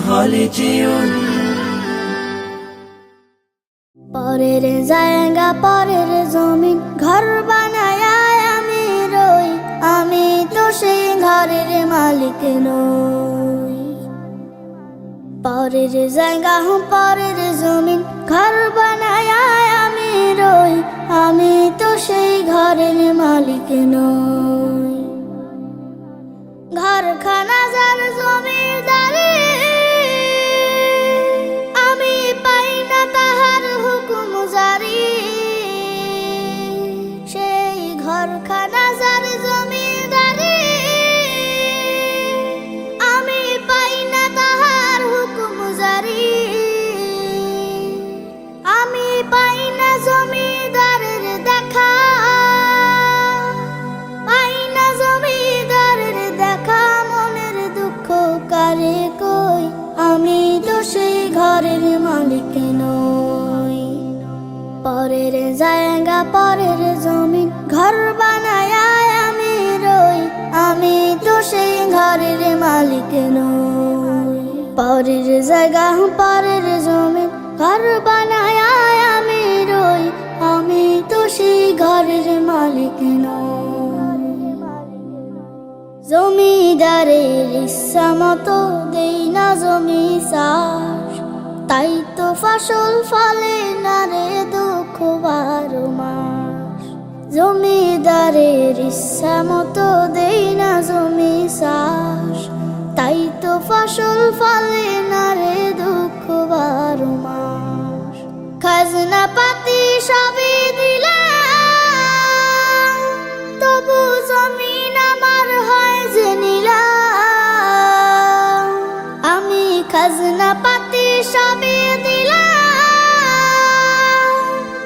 خالدون পরের জায়গা পরের জমিন ঘর বানায় আমি রই, আমি তো সেই ঘরের মালিক নই। পরের জায়গা পরের জমিন ঘর বানায় আমি রই, আমি তো সেই ঘরের মালিক নই। ঘরখানা যার জমিদারি, আমি পাই না তাহার হুকুম জারি। সেই ঘরখানা যার জমিদারি, আমি পাই না তাহার হুকুম জারি। আমি পাই না জমিদারের দেখা, পাই না জমিদারের দেখা। মনের দুঃখ কারে কই, আমি তো সেই ঘরের মালিক নই। পরের জায়গা পরের জমিন ঘর বানায় আমি রই, আমি তো সেই ঘরের মালিক নই। পরের জায়গা পরের জমিন ঘর বানায় আমি রই, আমি তো সেই ঘরের মালিক নই। জমিদারের ইচ্ছা মতো দেই না জমি চাষ, তাই তো ফসল ফলে না রে দুঃখ 12 মাস। জমিদারের ইচ্ছা মতো দেই না জমি চাষ, তাই তো ফসল ফলে না রে দুঃখ 12 মাস। খাজনা পাতি সবই দিলাম, তবু জমিন আমার হয় যে নিলাম। আমি খাজনা পাতি সবই দিলাম,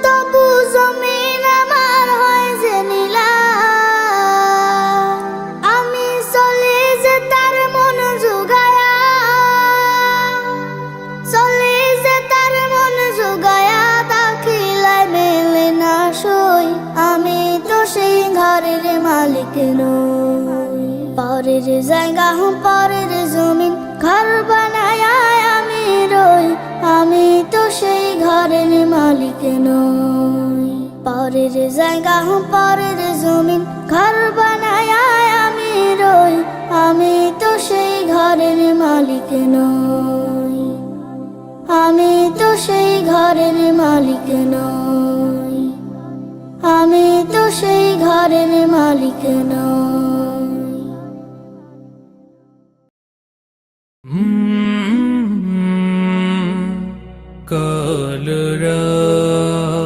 তবু জমিন আমার হয় যে নিলাম। আমি চলে যে তার মন জোগায়া, চলে যে তার মন জোগায়া, দাখিলায় মেলে না সই, আমি তো সেই ঘরের মালিক নই। পরের জায়গা পরের জমিন ঘর বানায় আমি রই, আমি তো সেই ঘরের মালিক নই। পরের জায়গা পরের জমিন ঘর বানায় আমি রই, আমি তো সেই ঘরের মালিক নই। আমি তো সেই ঘরের মালিক নই, আমি তো সেই ঘরের মালিক নই। কাল রাত